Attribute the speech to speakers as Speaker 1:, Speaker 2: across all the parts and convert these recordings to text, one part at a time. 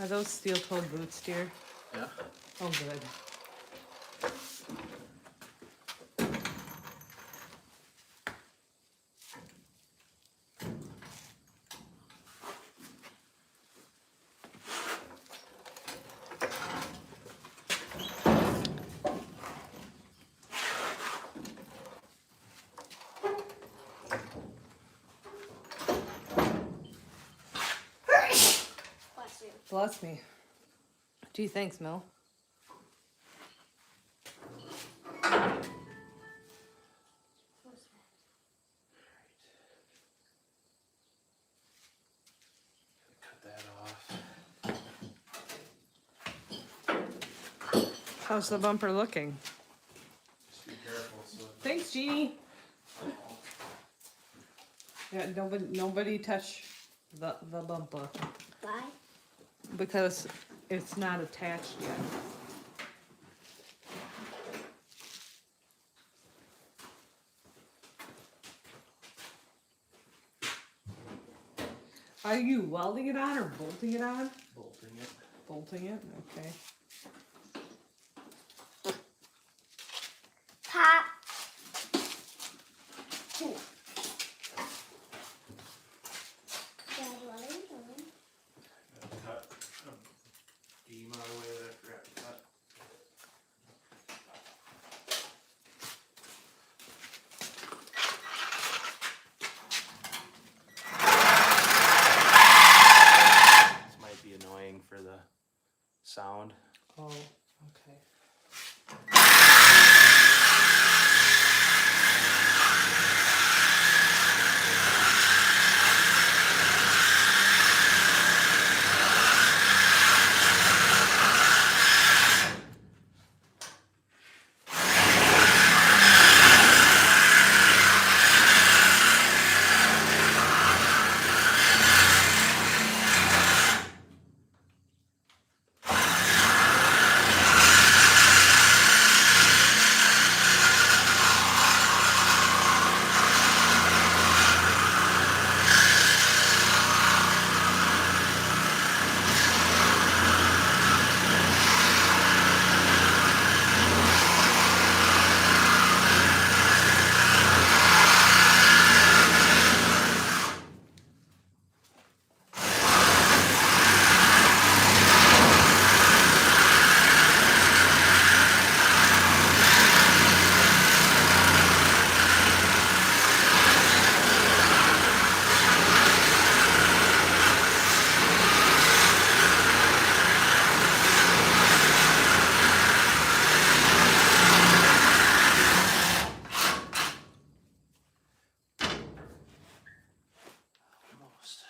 Speaker 1: Are those steel-toed boots, dear?
Speaker 2: Yeah.
Speaker 1: Oh, good.
Speaker 3: Bless you.
Speaker 1: Bless me. Gee, thanks, Mel.
Speaker 3: What's that?
Speaker 2: Cut that off.
Speaker 1: How's the bumper looking?
Speaker 2: Just be careful. So
Speaker 1: Thanks, Jeannie. Yeah, nobody touch the bumper
Speaker 3: Why?
Speaker 1: because it's not attached yet. Are you welding it on or bolting it on?
Speaker 2: bolting it.
Speaker 1: Bolting it, okay.
Speaker 3: Pop. Dad, what are you doing?
Speaker 2: Gotta cut a beam out of the way that I forgot to cut. This might be annoying for the sound.
Speaker 1: Oh, okay.
Speaker 2: Almost.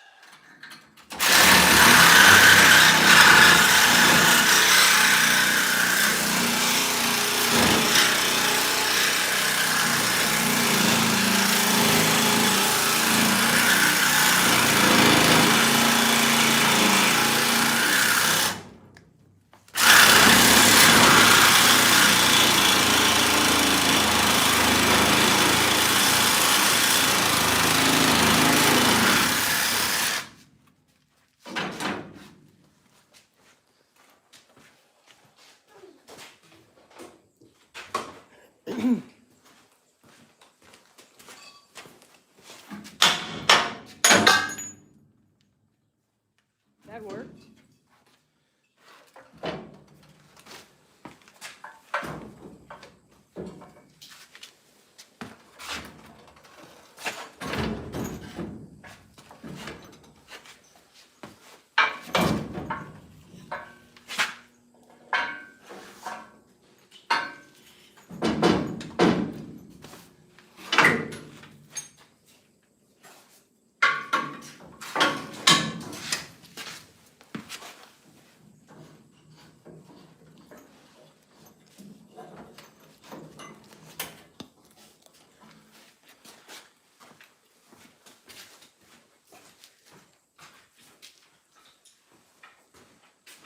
Speaker 1: That worked.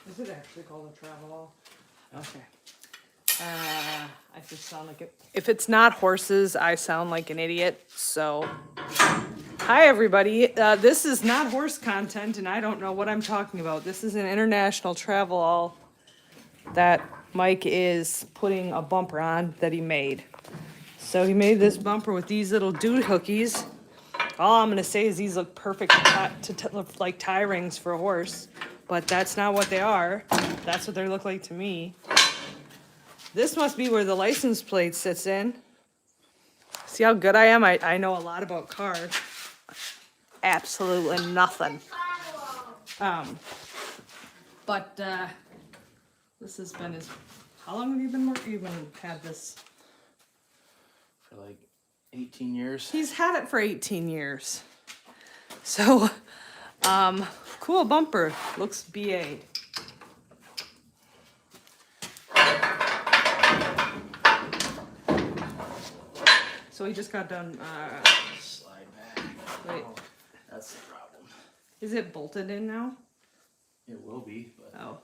Speaker 1: Is it actually called a travel? Okay. I just sound like it. If it's not horses, I sound like an idiot. So Hi everybody. This is not horse content, and I don't know what I'm talking about. This is an international travel all that Mike is putting a bumper on that he made. So he made this bumper with these little dude hookies. All I'm gonna say is these look perfect like tie rings for a horse, but that's not what they are. That's what they look like to me. This must be where the license plate sits in. See how good I am? I know a lot about cars. Absolutely nothing. But this has been his. How long have you been working? You've been had this.
Speaker 2: For like 18 years.
Speaker 1: He's had it for 18 years. So, cool bumper. Looks BA'd. So he just got done.
Speaker 2: Slide back.
Speaker 1: Wait.
Speaker 2: Oh, that's the problem.
Speaker 1: Is it bolted in now?
Speaker 2: It will be, but
Speaker 1: Oh.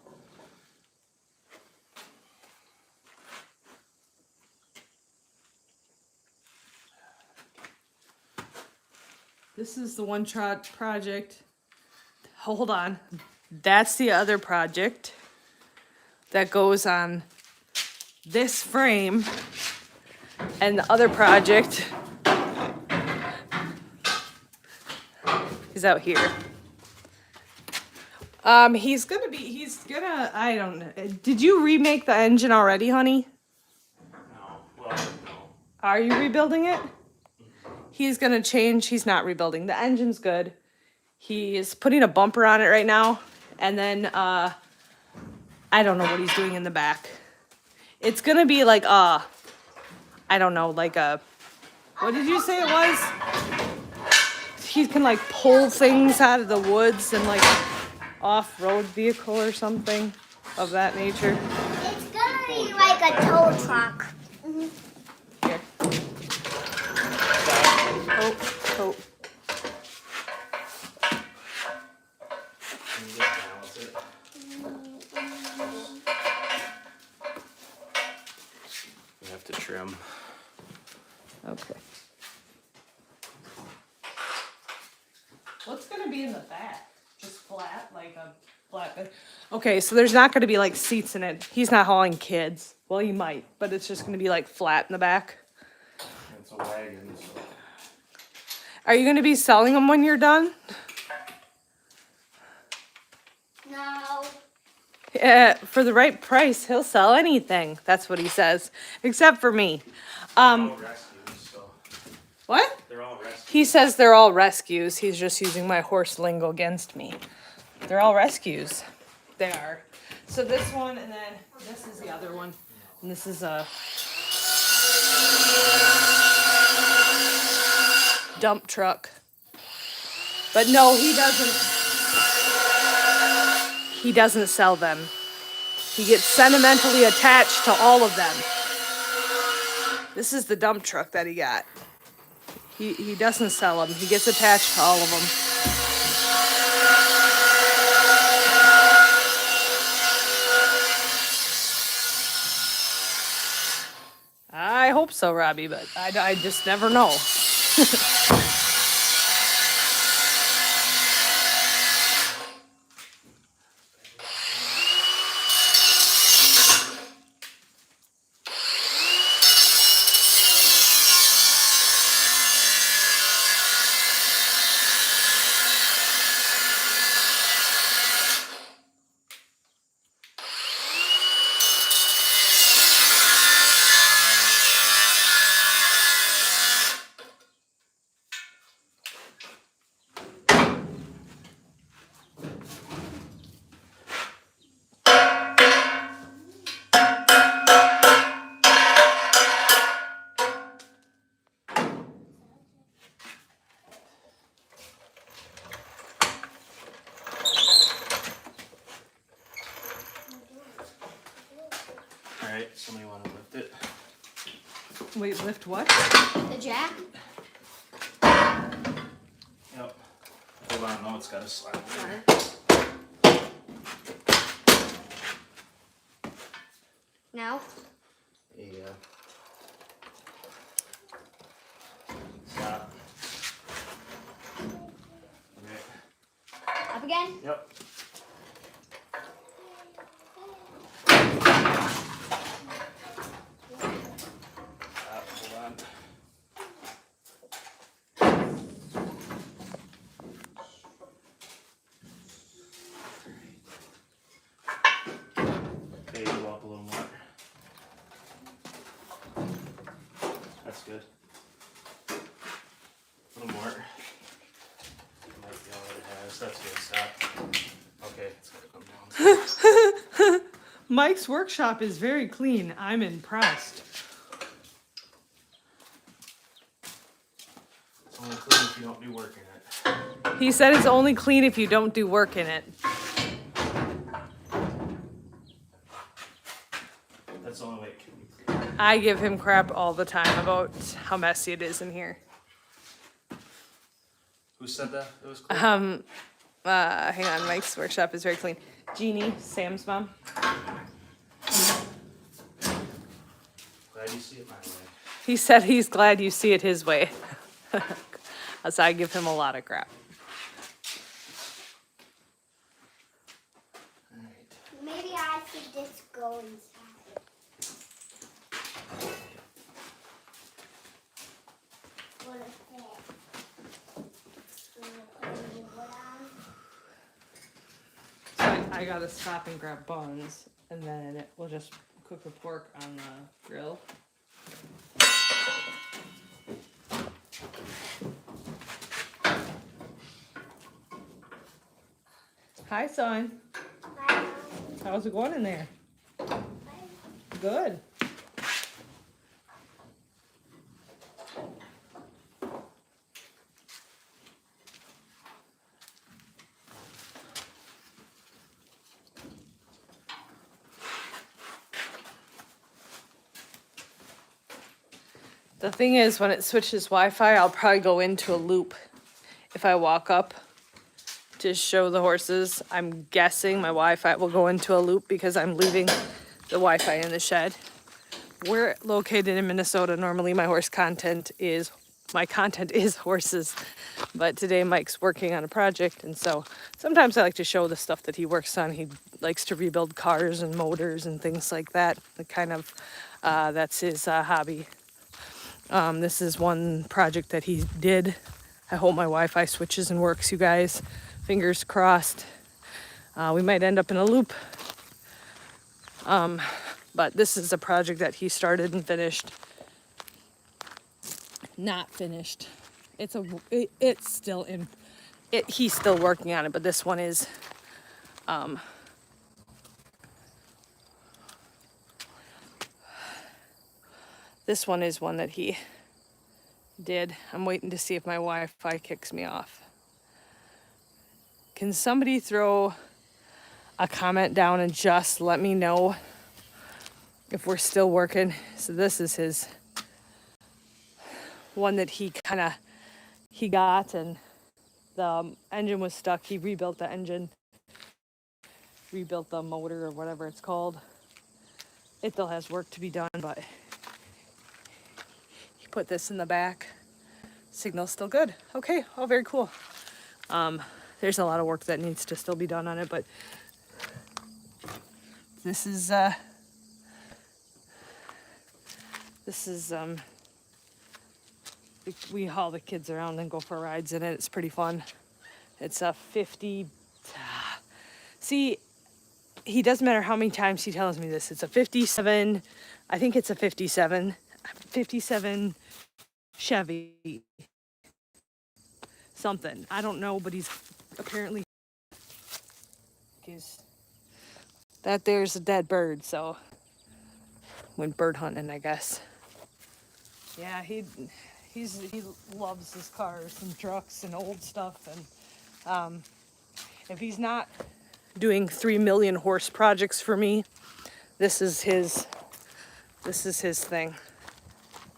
Speaker 1: This is the one shot project. Hold on. That's the other project that goes on this frame. And the other project is out here. He's gonna, I don't know. Did you remake the engine already, honey?
Speaker 2: no. Well, no.
Speaker 1: Are you rebuilding it? He's gonna change, he's not rebuilding. The engine's good. He's putting a bumper on it right now. And then, I don't know what he's doing in the back. It's gonna be like, I don't know, like a, what did you say it was? He can like pull things out of the woods and like off-road vehicle or something of that nature.
Speaker 3: It's gonna be like a tow truck.
Speaker 1: Here. Oh.
Speaker 2: Can you just balance it? We have to trim.
Speaker 1: Okay. What's gonna be in the back? Just flat, like a flat. Okay, so there's not gonna be like seats in it. He's not hauling kids. Well, he might, but it's just gonna be like flat in the back.
Speaker 2: It's a wagon, so.
Speaker 1: Are you gonna be selling them when you're done?
Speaker 3: No.
Speaker 1: Yeah, for the right price, he'll sell anything. That's what he says, except for me.
Speaker 2: They're all rescues, so.
Speaker 1: What?
Speaker 2: They're all rescues.
Speaker 1: He says they're all rescues. He's just using my horse lingo against me. They're all rescues. They are. So this one, and then this is the other one. And this is a dump truck. But no, he doesn't. He doesn't sell them. He gets sentimentally attached to all of them. This is the dump truck that he got. He doesn't sell them. He gets attached to all of them. I hope so, Robbie, but I just never know.
Speaker 2: Alright, somebody wanna lift it?
Speaker 1: Wait, lift what?
Speaker 3: The jack?
Speaker 2: Yep. Hold on, no, it's gotta slide there.
Speaker 3: No.
Speaker 2: Yeah. Stop.
Speaker 3: again?
Speaker 2: Yep. Hold on. Okay, go up a little more. That's good. A little more. Might be all it has. That's good. Stop. Okay, it's gotta come down.
Speaker 1: Mike's workshop is very clean. I'm impressed.
Speaker 2: It's only clean if you don't do work in it.
Speaker 1: He said it's only clean if you don't do work in it.
Speaker 2: That's the only way it can be clean.
Speaker 1: I give him crap all the time about how messy it is in here.
Speaker 2: Who said that? It was clean.
Speaker 1: Hang on, Mike's workshop is very clean. Jeannie, Sam's mom.
Speaker 2: Glad you see it my way.
Speaker 1: He said he's glad you see it his way. So I give him a lot of crap.
Speaker 2: Alright.
Speaker 3: Maybe I should just go inside. What is that?
Speaker 1: So I gotta stop and grab buns, and then we'll just cook the pork on the grill. Hi, son.
Speaker 3: Bye.
Speaker 1: How's it going in there? Good. The thing is, when it switches Wi-Fi, I'll probably go into a loop if I walk up to show the horses. I'm guessing my Wi-Fi will go into a loop because I'm leaving the Wi-Fi in the shed. We're located in Minnesota. Normally my content is horses, but today Mike's working on a project, and so sometimes I like to show the stuff that he works on. He likes to rebuild cars and motors and things like that. That's his hobby. This is one project that he did. I hope my Wi-Fi switches and works, you guys. Fingers crossed. We might end up in a loop. But this is a project that he started and finished. Not finished. It's still in. He's still working on it, but this one is. This one is one that he did. I'm waiting to see if my Wi-Fi kicks me off. Can somebody throw a comment down and just let me know if we're still working? So this is his one that he got, and the engine was stuck. He rebuilt the engine, rebuilt the motor or whatever it's called. It still has work to be done, but he put this in the back. Signal's still good. Okay, oh, very cool. There's a lot of work that needs to still be done on it, but this is we haul the kids around and go for rides in it. It's pretty fun. It's a 50. See, he doesn't matter how many times he tells me this. It's a 57. I think it's a 57 Chevy. Something. I don't know, but he's apparently. There's a dead bird, so went bird hunting, I guess. Yeah, he loves his cars and trucks and old stuff, and if he's not doing 3 million horse projects for me, this is his thing.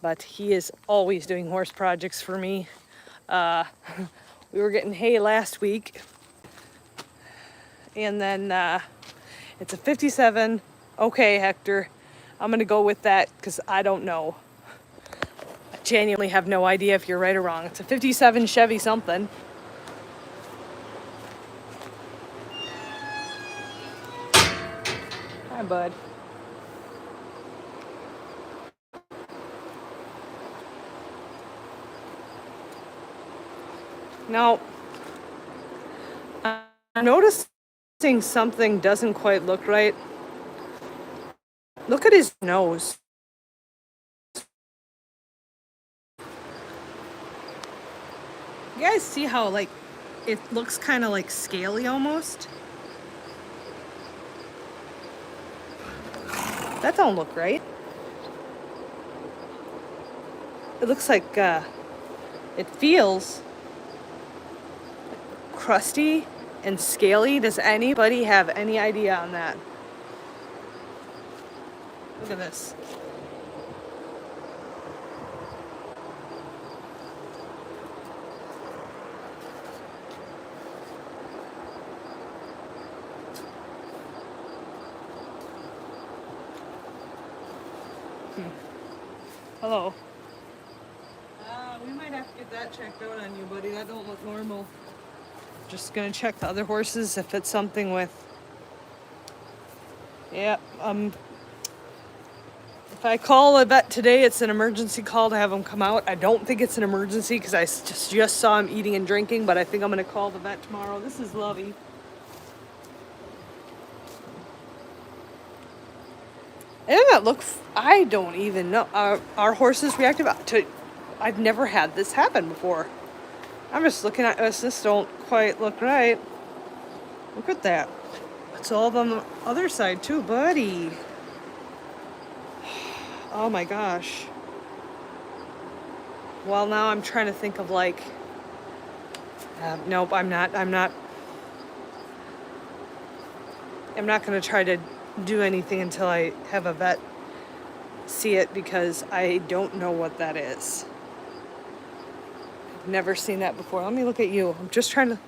Speaker 1: But he is always doing horse projects for me. We were getting hay last week, and then it's a 57. Okay, Hector, I'm gonna go with that because I don't know. I genuinely have no idea if you're right or wrong. It's a 57 Chevy something. bud. Now, I'm noticing something doesn't quite look right. Look at his nose. You guys see how, like, it looks kind of like scaly almost? That don't look right. It looks like, it feels crusty and scaly. Does anybody have any idea on that? Look at this. Hello. We might have to get that checked out on you, buddy. That don't look normal. Just gonna check the other horses if it's something with. Yeah, if I call a vet today, it's an emergency call to have him come out. I don't think it's an emergency because I just saw him eating and drinking, but I think I'm gonna call the vet tomorrow. This is Lovey. And that look, I don't even know. Our horses reactive to. I've never had this happen before. I'm just looking at us. This don't quite look right. Look at that. It's all on the other side too, buddy. Oh my gosh. Well, now I'm trying to think of like. Nope, I'm not going to try to do anything until I have a vet see it because I don't know what that is. I've never seen that before. Let me look at you. I'm just trying to.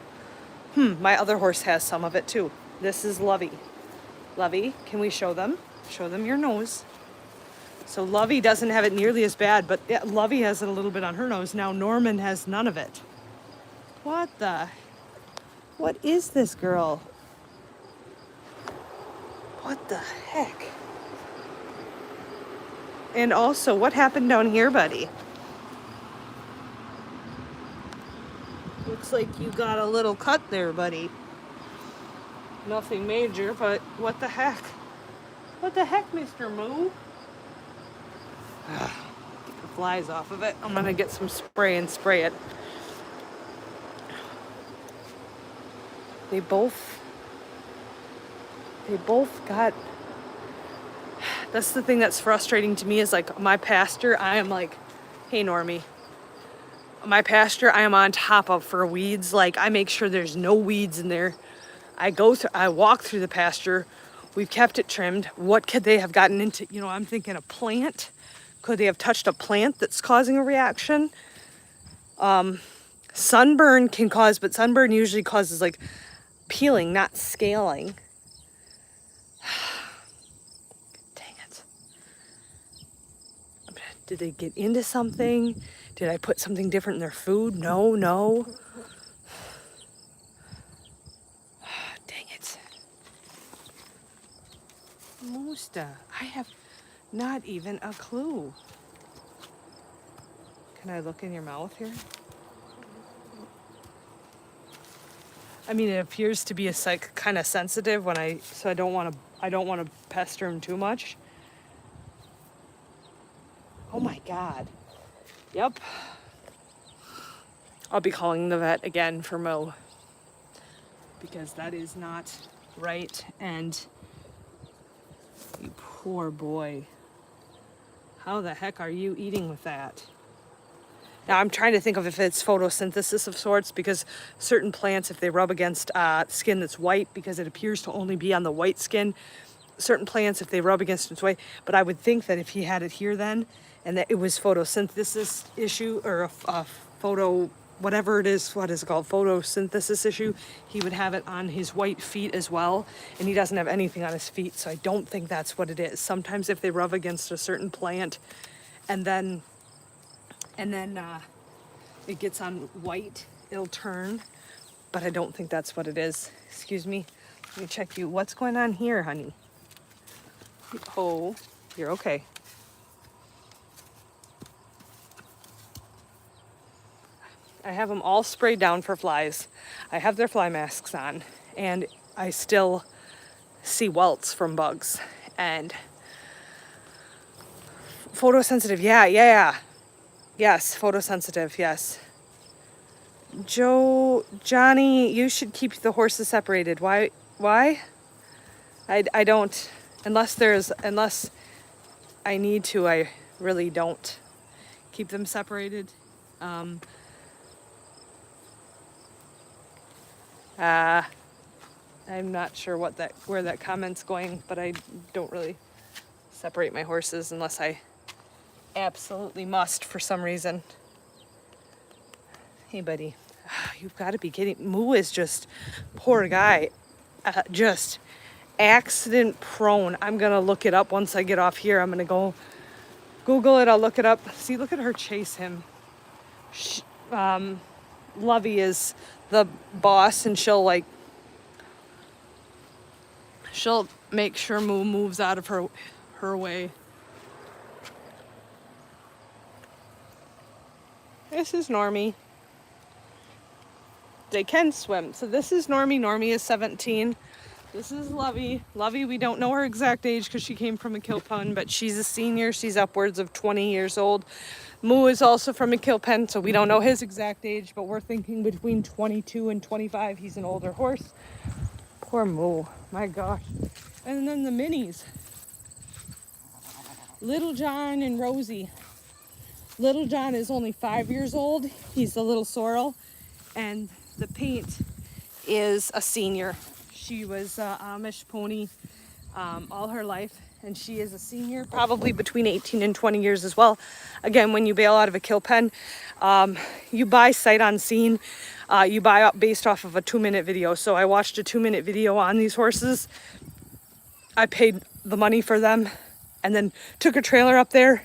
Speaker 1: My other horse has some of it too. This is Lovey. Lovey, can we show them? Show them your nose. So Lovey doesn't have it nearly as bad, but yeah, Lovey has it a little bit on her nose. Now Norman has none of it. What is this girl? What the heck? And also, what happened down here, buddy? Looks like you got a little cut there, buddy. Nothing major, but what the heck? What the heck, Mr. Moo? Get the flies off of it. I'm gonna get some spray and spray it. They both got. That's the thing that's frustrating to me is like my pasture, I am like, hey Normie. My pasture I am on top of for weeds. Like I make sure there's no weeds in there. I walk through the pasture. We've kept it trimmed. What could they have gotten into? You know, I'm thinking a plant. Could they have touched a plant that's causing a reaction? Sunburn can cause, but sunburn usually causes like peeling, not scaling. Dang it. Did they get into something? Did I put something different in their food? No. Dang it. Musta, I have not even a clue. Can I look in your mouth here? I mean, it appears to be kind of sensitive so I don't want to pester him too much. Oh my God. Yep. I'll be calling the vet again for Mo because that is not right. And you poor boy. How the heck are you eating with that? Now I'm trying to think of if it's photosynthesis of sorts because certain plants, if they rub against skin that's white, because it appears to only be on the white skin, certain plants, if they rub against its white, but I would think that if he had it here then, and that it was photosynthesis issue or a photo, whatever it is, what is it called, photosynthesis issue, he would have it on his white feet as well, and he doesn't have anything on his feet, so I don't think that's what it is. Sometimes if they rub against a certain plant, and then it gets on white, it'll turn, but I don't think that's what it is. Excuse me, let me check you. What's going on here, honey? Oh, you're okay. I have them all sprayed down for flies. I have their fly masks on, and I still see welts from bugs. And photosensitive, yeah. Yes, photosensitive, yes. Johnny, you should keep the horses separated. Why? Why? I don't, unless I need to, I really don't keep them separated. Um, uh, I'm not sure where that comment's going, but I don't really separate my horses unless I absolutely must for some reason. Hey, buddy, you've got to be kidding. Moo is just, poor guy, just accident prone. I'm gonna look it up once I get off here. I'm gonna go Google it. I'll look it up. See, look at her chase him. Lovey is the boss, and she'll make sure Moo moves out of her way. This is Normie. They can swim. So this is Normie. Normie is 17. This is Lovey. Lovey, we don't know her exact age because she came from a kill pen, but she's a senior. She's upwards of 20 years old. Moo is also from a kill pen, so we don't know his exact age, but we're thinking between 22 and 25. He's an older horse. Poor Moo. My gosh. And then the minis. Little John and Rosie. Little John is only 5 years old. He's the little sorrel. And the paint is a senior. She was Amish pony all her life, and she is a senior, probably between 18 and 20 years as well. Again, when you bail out of a kill pen, you buy sight unseen. You buy up based off of a 2-minute video. So I watched a 2-minute video on these horses. I paid the money for them and then took a trailer up there,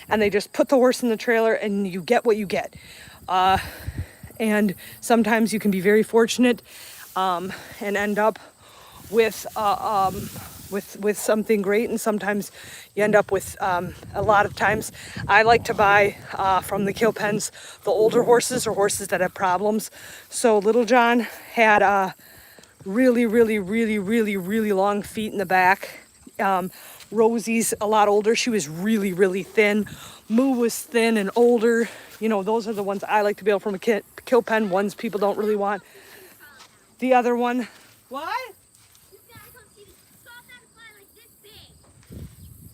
Speaker 1: and they just put the horse in the trailer, and you get what you get. And sometimes you can be very fortunate and end up with something great, and sometimes you end up with a lot of times I like to buy from the kill pens the older horses or horses that have problems. So Little John had really long feet in the back. Rosie's a lot older. She was really thin. Moo was thin and older. You know, those are the ones I like to bail from a kill pen, ones people don't really want. The other one, what?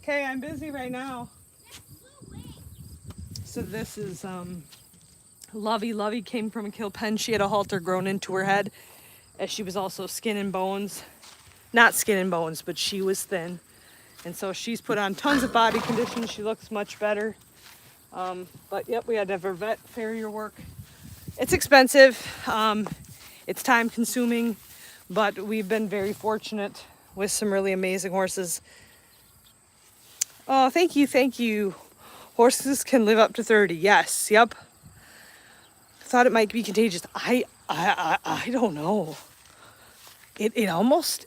Speaker 1: Okay, I'm busy right now. So this is Lovey. Lovey came from a kill pen. She had a halter grown into her head, as she was also skin and bones. Not skin and bones, but she was thin. And so she's put on tons of body condition. She looks much better. But yep, we had to have her vet farrier work. It's expensive. It's time consuming, but we've been very fortunate with some really amazing horses. Oh, thank you. Horses can live up to 30. Yes, yep. Thought it might be contagious. I don't know. It almost,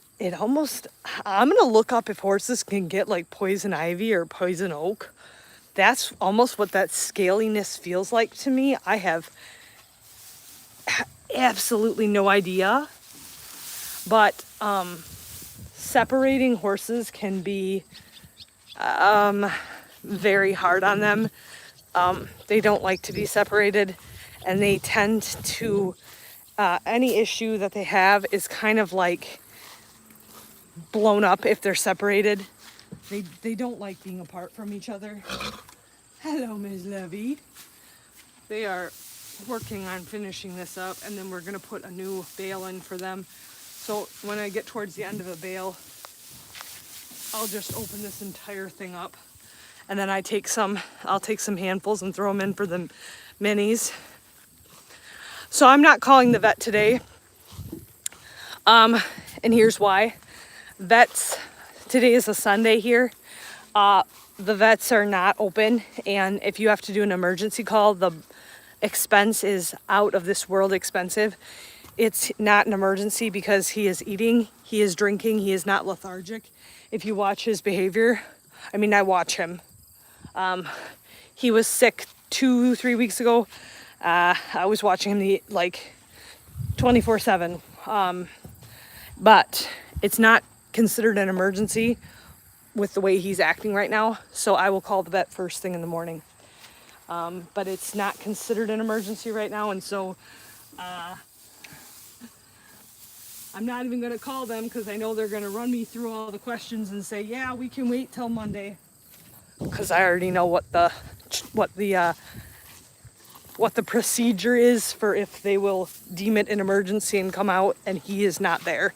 Speaker 1: I'm gonna look up if horses can get like poison ivy or poison oak. That's almost what that scaliness feels like to me. I have absolutely no idea. But separating horses can be very hard on them. They don't like to be separated, and they tend to, any issue that they have is kind of like blown up if they're separated. They don't like being apart from each other. Hello, Ms. Levy. They are working on finishing this up, and then we're gonna put a new bale in for them. So when I get towards the end of a bale, I'll just open this entire thing up, and then I'll take some handfuls and throw them in for the minis. So I'm not calling the vet today. And here's why. Vets, today is a Sunday here. The vets are not open, and if you have to do an emergency call, the expense is out of this world expensive. it's not an emergency because he is eating, he is drinking, he is not lethargic. If you watch his behavior, I mean, I watch him. He was sick 2-3 weeks ago. I was watching him eat like 24/7. But it's not considered an emergency with the way he's acting right now. So I will call the vet first thing in the morning. But it's not considered an emergency right now. And so I'm not even going to call them because I know they're going to run me through all the questions and say, yeah, we can wait till Monday. Because I already know what the procedure is for if they will deem it an emergency and come out and he is not there.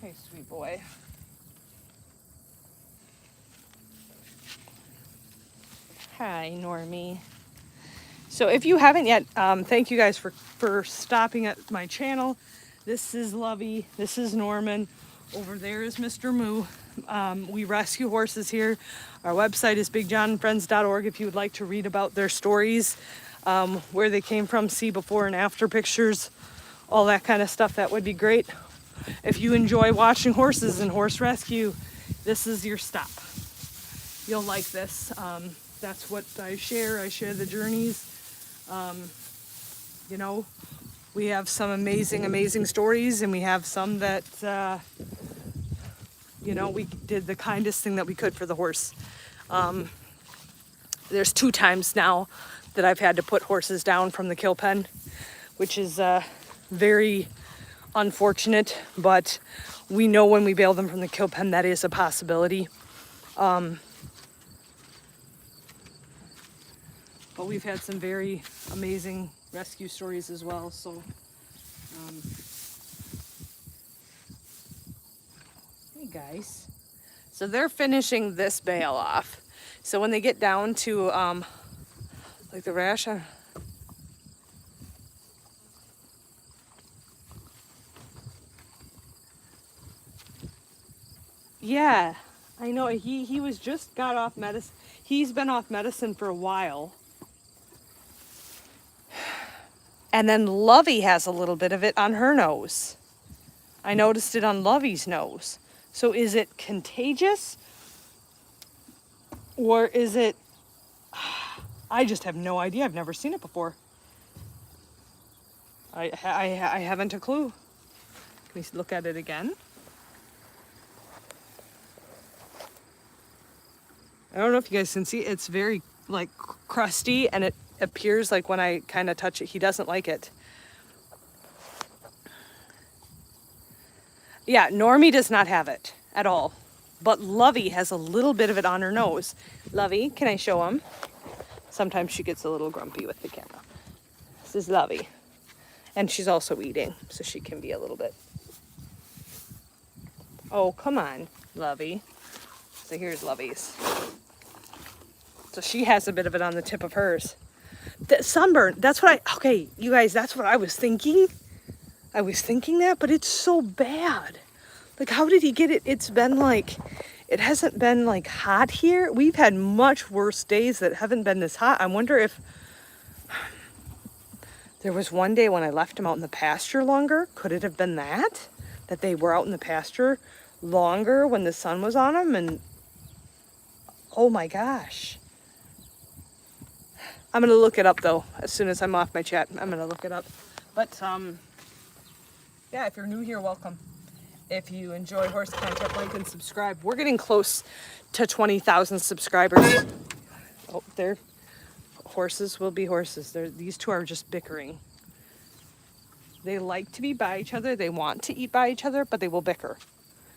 Speaker 1: Hey, sweet boy. Hi, Normie. So if you haven't yet, thank you guys for stopping at my channel. This is Lovey. This is Norman. Over there is Mr. Moo. We rescue horses here. Our website is bigjohnandfriends.org if you would like to read about their stories, where they came from, see before and after pictures, all that kind of stuff. That would be great. If you enjoy watching horses and horse rescue, this is your stop. You'll like this. That's what I share. I share the journeys. You know, we have some amazing stories, and we have some that, you know, we did the kindest thing that we could for the horse. There's 2 times now that I've had to put horses down from the kill pen, which is very unfortunate, but we know when we bail them from the kill pen that is a possibility. But we've had some very amazing rescue stories as well. So, hey guys. So they're finishing this bale off. So when they get down to like the rash, yeah, I know. He was just got off medicine. He's been off medicine for a while. And then Lovey has a little bit of it on her nose. I noticed it on Lovey's nose. So is it contagious? Or is it... I just have no idea. I've never seen it before. I haven't a clue. Can we look at it again? I don't know if you guys can see. It's very like crusty, and it appears like when I kind of touch it, he doesn't like it. Yeah, Normie does not have it at all. But Lovey has a little bit of it on her nose. Lovey, can I show him? Sometimes she gets a little grumpy with the camera. This is Lovey. And she's also eating, so she can be a little bit. Oh, come on, Lovey. So here's Lovey's. So she has a bit of it on the tip of hers. The sunburn, that's what okay, you guys, that's what I was thinking. I was thinking that, but it's so bad. Like, how did he get it? It's been like, it hasn't been like hot here. We've had much worse days that haven't been this hot. I wonder if there was one day when I left him out in the pasture longer. Could it have been that they were out in the pasture longer when the sun was on them? And oh my gosh. I'm going to look it up, though, as soon as I'm off my chat. I'm going to look it up. But, yeah, if you're new here, welcome. If you enjoy horse content, like and subscribe. We're getting close to 20,000 subscribers. Oh, horses will be horses. These two are just bickering. They like to be by each other. They want to eat by each other, but they will bicker.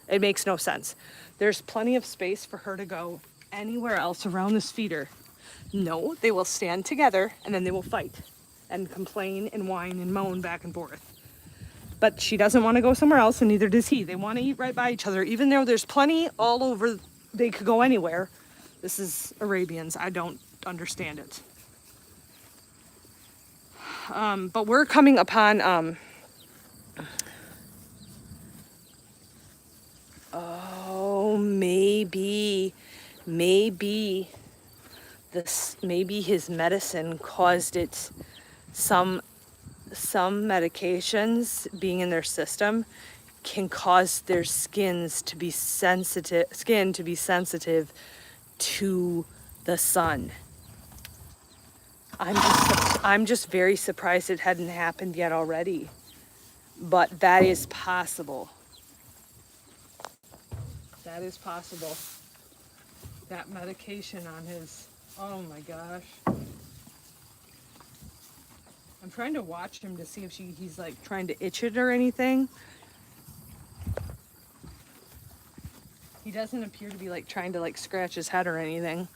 Speaker 1: It makes no sense. There's plenty of space for her to go anywhere else around this feeder. No, they will stand together and then they will fight and complain and whine and moan back and forth. But she doesn't want to go somewhere else, and neither does he. They want to eat right by each other, even though there's plenty all over. They could go anywhere. This is Arabians. I don't understand it. But we're coming upon oh, maybe this, maybe his medicine caused it, some medications being in their system can cause their skin to be sensitive to the sun. I'm just very surprised it hadn't happened yet already. But that is possible. That is possible. That medication on his, oh my gosh. I'm trying to watch him to see if he's like trying to itch it or anything. He doesn't appear to be like trying to like scratch his head or anything.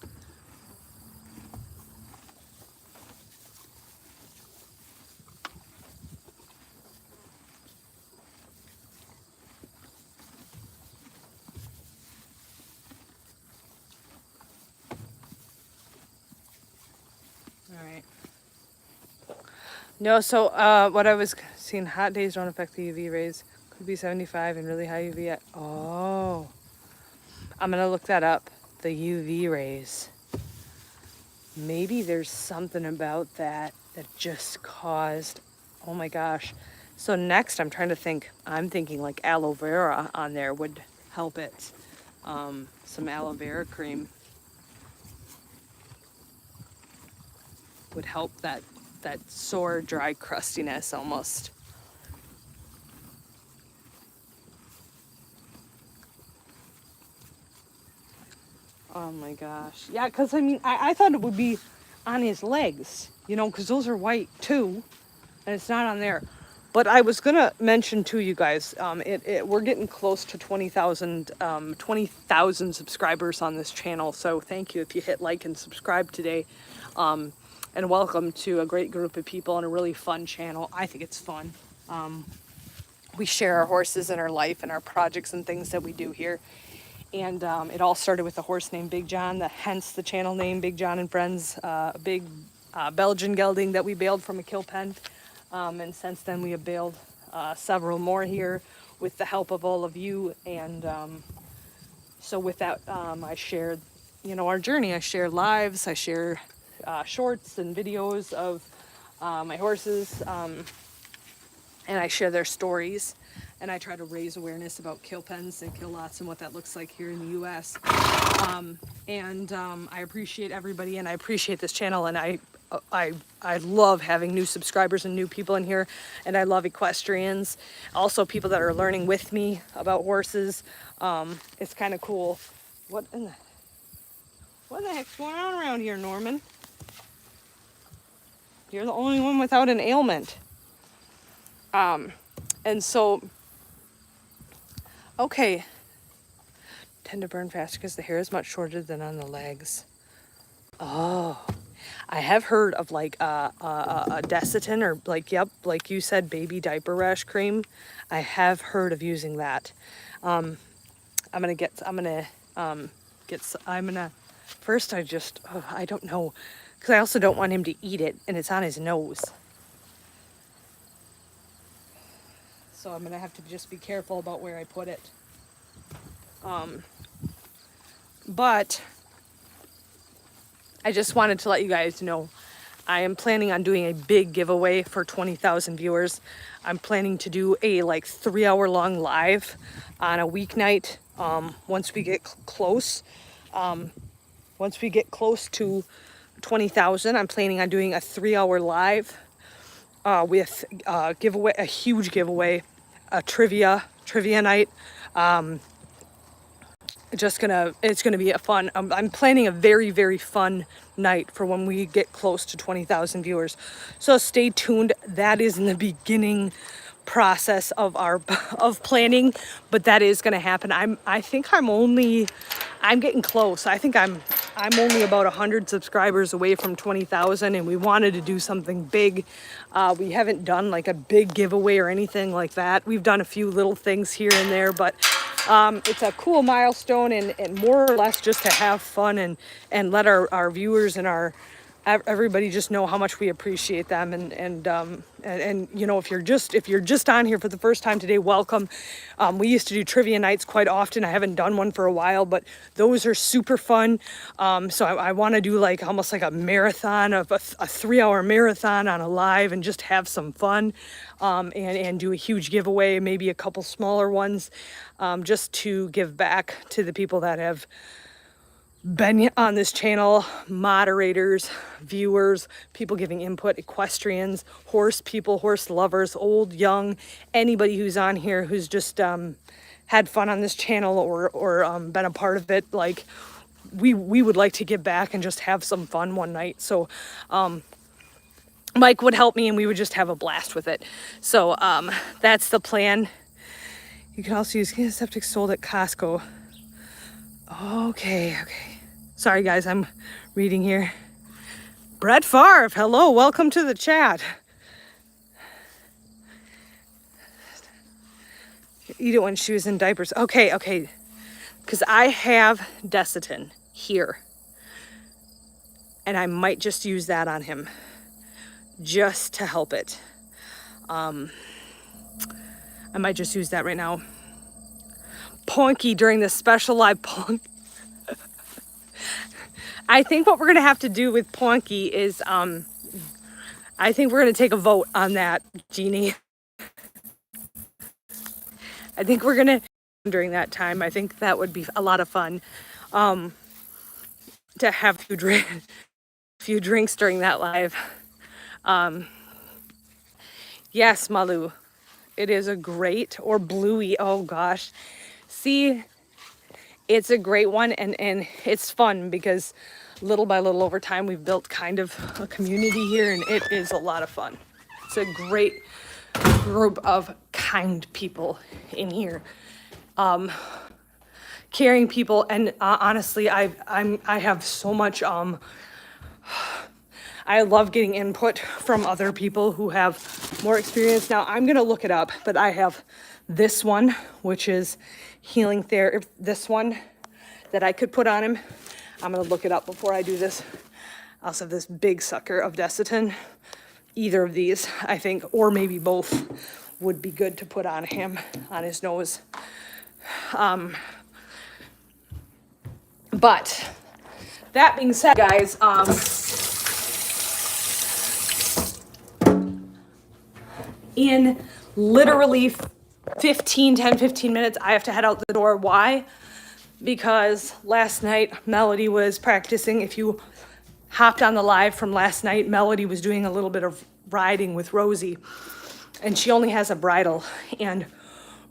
Speaker 1: All right. No, so what I was seeing, hot days don't affect the UV rays. Could be 75 and really high UV. Oh, I'm gonna look that up. The UV rays. Maybe there's something about that just caused. Oh my gosh. So next, I'm trying to think. I'm thinking like aloe vera on there would help it. Some aloe vera cream would help that sore, dry crustiness almost. Oh my gosh. Yeah, because I mean, I thought it would be on his legs, you know, because those are white too, and it's not on there. But I was going to mention to you guys, we're getting close to 20,000 subscribers on this channel. So thank you if you hit like and subscribe today. And welcome to a great group of people and a really fun channel. I think it's fun. We share our horses and our life and our projects and things that we do here. And it all started with a horse named Big John, hence the channel name, Big John and Friends, a big Belgian gelding that we bailed from a kill pen. And since then we have bailed several more here with the help of all of you. And so with that, I shared, you know, our journey. I share lives, I share shorts and videos of my horses, and I share their stories. And I try to raise awareness about kill pens and kill lots and what that looks like here in the U.S. I appreciate everybody, and I appreciate this channel, and I love having new subscribers and new people in here, and I love equestrians. Also, people that are learning with me about horses. It's kind of cool. What the heck's going on around here, Norman? You're the only one without an ailment. And so, okay, tend to burn faster because the hair is much shorter than on the legs. Oh, I have heard of like a Desitin or like you said, baby diaper rash cream. I have heard of using that. First I don't know, because I also don't want him to eat it and it's on his nose. So I'm gonna have to just be careful about where I put it. But I just wanted to let you guys know I am planning on doing a big giveaway for 20,000 viewers. I'm planning to do a 3-hour long live on a weeknight. Once we get close to 20,000, I'm planning on doing a 3-hour live with a huge giveaway, a trivia night. It's gonna be a fun. I'm planning a very, very fun night for when we get close to 20,000 viewers. So stay tuned. That is in the beginning process of planning, but that is gonna happen. I think I'm getting close. I think I'm only about 100 subscribers away from 20,000, and we wanted to do something big. We haven't done like a big giveaway or anything like that. We've done a few little things here and there, but it's a cool milestone, and more or less just to have fun and let our viewers and our everybody just know how much we appreciate them. And you know, if you're just on here for the first time today, welcome. We used to do trivia nights quite often. I haven't done one for a while, but those are super fun. So I want to do like almost like a marathon of a 3-hour marathon on a live and just have some fun, and do a huge giveaway, maybe a couple smaller ones, just to give back to the people that have been on this channel, moderators, viewers, people giving input, equestrians, horse people, horse lovers, old, young, anybody who's on here who's just had fun on this channel or been a part of it. Like we would like to give back and just have some fun one night. So Mike would help me and we would just have a blast with it. So that's the plan. You can also use antiseptic sold at Costco. Okay. Sorry guys, I'm reading here. Brett Favre, hello, welcome to the chat. Eat it when she was in diapers. Okay. Because I have Desitin here. And I might just use that on him. Just to help it. I might just use that right now. Ponky during the special live Ponky. I think what we're going to have to do with Ponky is, I think we're going to take a vote on that, Jeannie. I think we're going to, during that time, I think that would be a lot of fun, to have a few drinks during that live. Yes, Malu, it is a great, or Bluey, oh gosh. See, it's a great one, and it's fun because little by little over time we've built kind of a community here, and it is a lot of fun. It's a great group of kind people in here, caring people, and honestly I have so much I love getting input from other people who have more experience. Now I'm gonna look it up, but I have this one, which is healing therapy, this one that I could put on him. I'm gonna look it up before I do this. I also have this big sucker of Desitin. Either of these, I think, or maybe both, would be good to put on him, on his nose. But that being said, guys, in literally 15 minutes, I have to head out the door. Why? Because last night Melody was practicing. If you hopped on the live from last night, Melody was doing a little bit of riding with Rosie, and she only has a bridle, and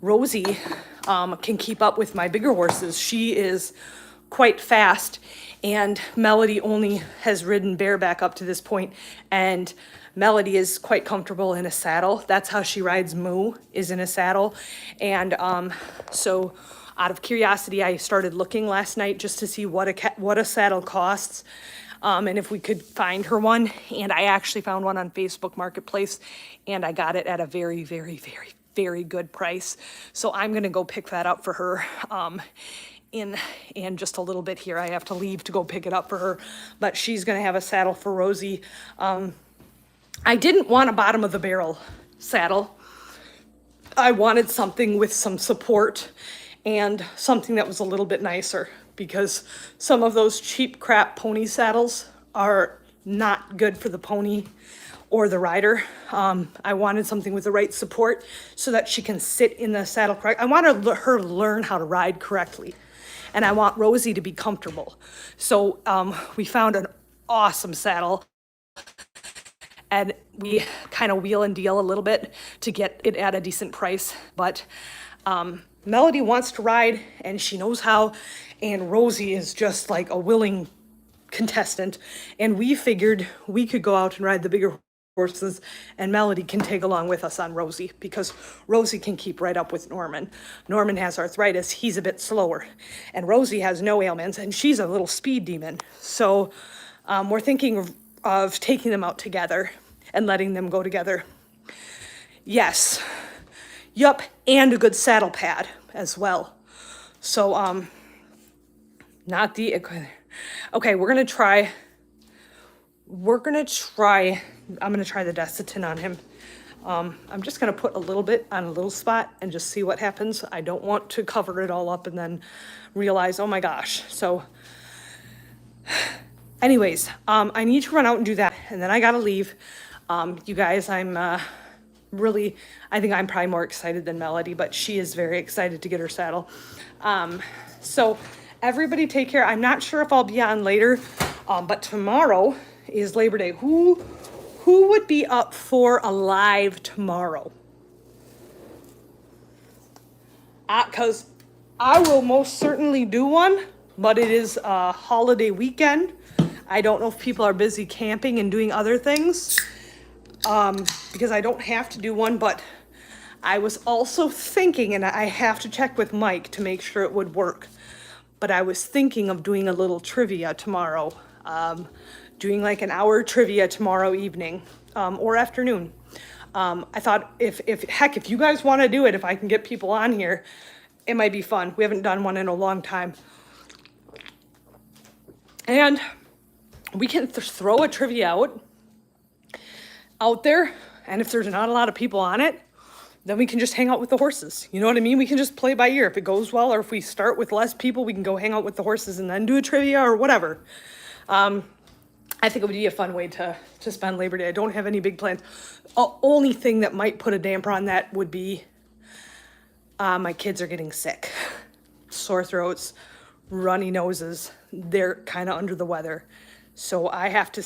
Speaker 1: Rosie can keep up with my bigger horses. She is quite fast, and Melody only has ridden bareback up to this point, and Melody is quite comfortable in a saddle. That's how she rides Moo, is in a saddle. And so out of curiosity, I started looking last night just to see what a saddle costs, and if we could find her one. And I actually found one on Facebook Marketplace, and I got it at a very, very, very, very good price. So I'm gonna go pick that up for her in just a little bit here. I have to leave to go pick it up for her, but she's gonna have a saddle for Rosie. I didn't want a bottom of the barrel saddle. I wanted something with some support and something that was a little bit nicer, because some of those cheap crap pony saddles are not good for the pony or the rider. I wanted something with the right support so that she can sit in the saddle correct. I wanted her to learn how to ride correctly, and I want Rosie to be comfortable. So we found an awesome saddle, and we kind of wheel and deal a little bit to get it at a decent price. But Melody wants to ride, and she knows how, and Rosie is just like a willing contestant. And we figured we could go out and ride the bigger horses, and Melody can tag along with us on Rosie, because Rosie can keep right up with Norman. Norman has arthritis, he's a bit slower, and Rosie has no ailments, and she's a little speed demon. So we're thinking of taking them out together and letting them go together. Yes. Yup, and a good saddle pad as well. So, not the, okay, we're gonna try we're gonna try, I'm gonna try the Desitin on him. I'm just gonna put a little bit on a little spot and just see what happens. I don't want to cover it all up and then realize, oh my gosh. So anyways, I need to run out and do that, and then I gotta leave. You guys, really, I think I'm probably more excited than Melody, but she is very excited to get her saddle. So everybody take care. I'm not sure if I'll be on later, but tomorrow is Labor Day. Who would be up for a live tomorrow? Because I will most certainly do one, but it is a holiday weekend. I don't know if people are busy camping and doing other things, because I don't have to do one, but I was also thinking, and I have to check with Mike to make sure it would work, but I was thinking of doing a little trivia tomorrow, doing like an hour trivia tomorrow evening, or afternoon. I thought if you guys want to do it, if I can get people on here, it might be fun. We haven't done one in a long time. And we can throw a trivia out there, and if there's not a lot of people on it, then we can just hang out with the horses. You know what I mean? We can just play by ear. If it goes well, or if we start with less people, we can go hang out with the horses and then do a trivia or whatever. I think it would be a fun way to spend Labor Day. I don't have any big plans. Only thing that might put a damper on that would be my kids are getting sick. Sore throats, runny noses. They're kind of under the weather. So I have to,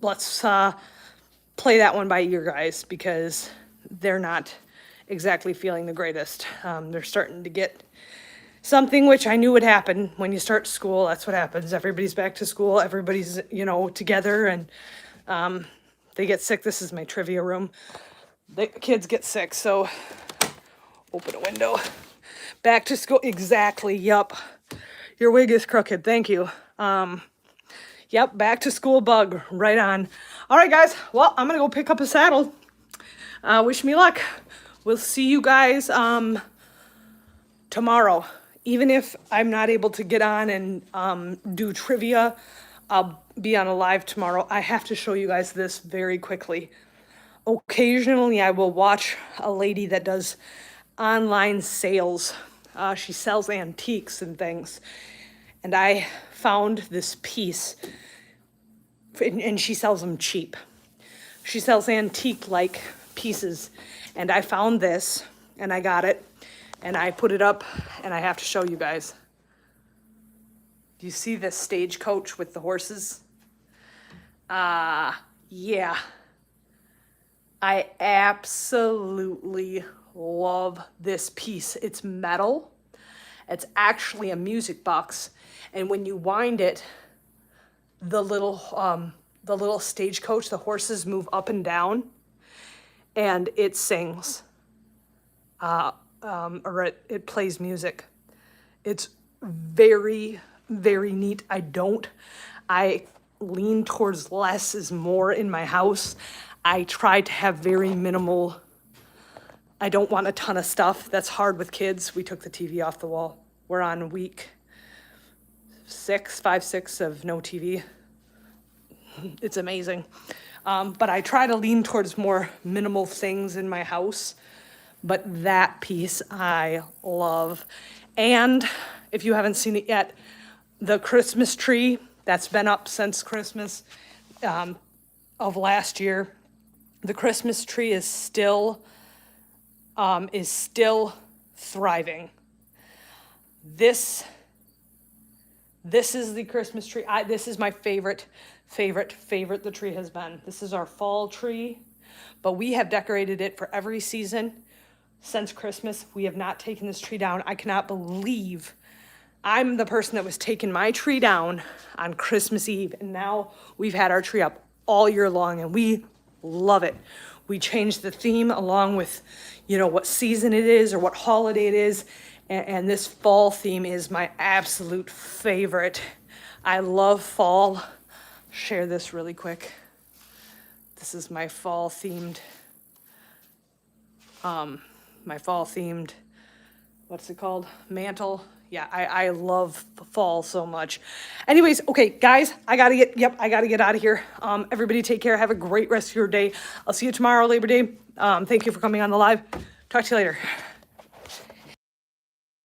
Speaker 1: let's play that one by ear, guys, because they're not exactly feeling the greatest. They're starting to get something, which I knew would happen when you start school. That's what happens. Everybody's back to school. Everybody's, together, and they get sick. This is my trivia room. The kids get sick, so open a window. Back to school. Exactly. Yup. Your wig is crooked. Thank you. Yep. Back to school bug. Right on. All right, guys. Well, I'm going to go pick up a saddle. Wish me luck. We'll see you guys tomorrow. Even if I'm not able to get on and do trivia, I'll be on a live tomorrow. I have to show you guys this very quickly. Occasionally, I will watch a lady that does online sales. She sells antiques and things. And I found this piece, and she sells them cheap. She sells antique-like pieces. And I found this, and I got it, and I put it up, and I have to show you guys. Do you see this stagecoach with the horses? Yeah. I absolutely love this piece. It's metal. It's actually a music box, and when you wind it, the little stagecoach, the horses move up and down, and it sings, or it plays music. It's very, very neat. I lean towards less is more in my house. I try to have very minimal. I don't want a ton of stuff. That's hard with kids. We took the TV off the wall. We're on week 5, 6 of no TV. It's amazing. But I try to lean towards more minimal things in my house. But that piece I love. And if you haven't seen it yet, the Christmas tree that's been up since Christmas of last year, the Christmas tree is still thriving. This is the Christmas tree. This is my favorite the tree has been. This is our fall tree, but we have decorated it for every season since Christmas. We have not taken this tree down. I cannot believe I'm the person that was taking my tree down on Christmas Eve, and now we've had our tree up all year long, and we love it. We changed the theme along with, what season it is or what holiday it is, and this fall theme is my absolute favorite. I love fall. Share this really quick. This is my fall themed, what's it called? Mantle. Yeah, I love fall so much. Anyways, okay, guys, I gotta get out of here. Everybody take care. Have a great rest of your day. I'll see you tomorrow, Labor Day. Thank you for coming on the live. Talk to you later.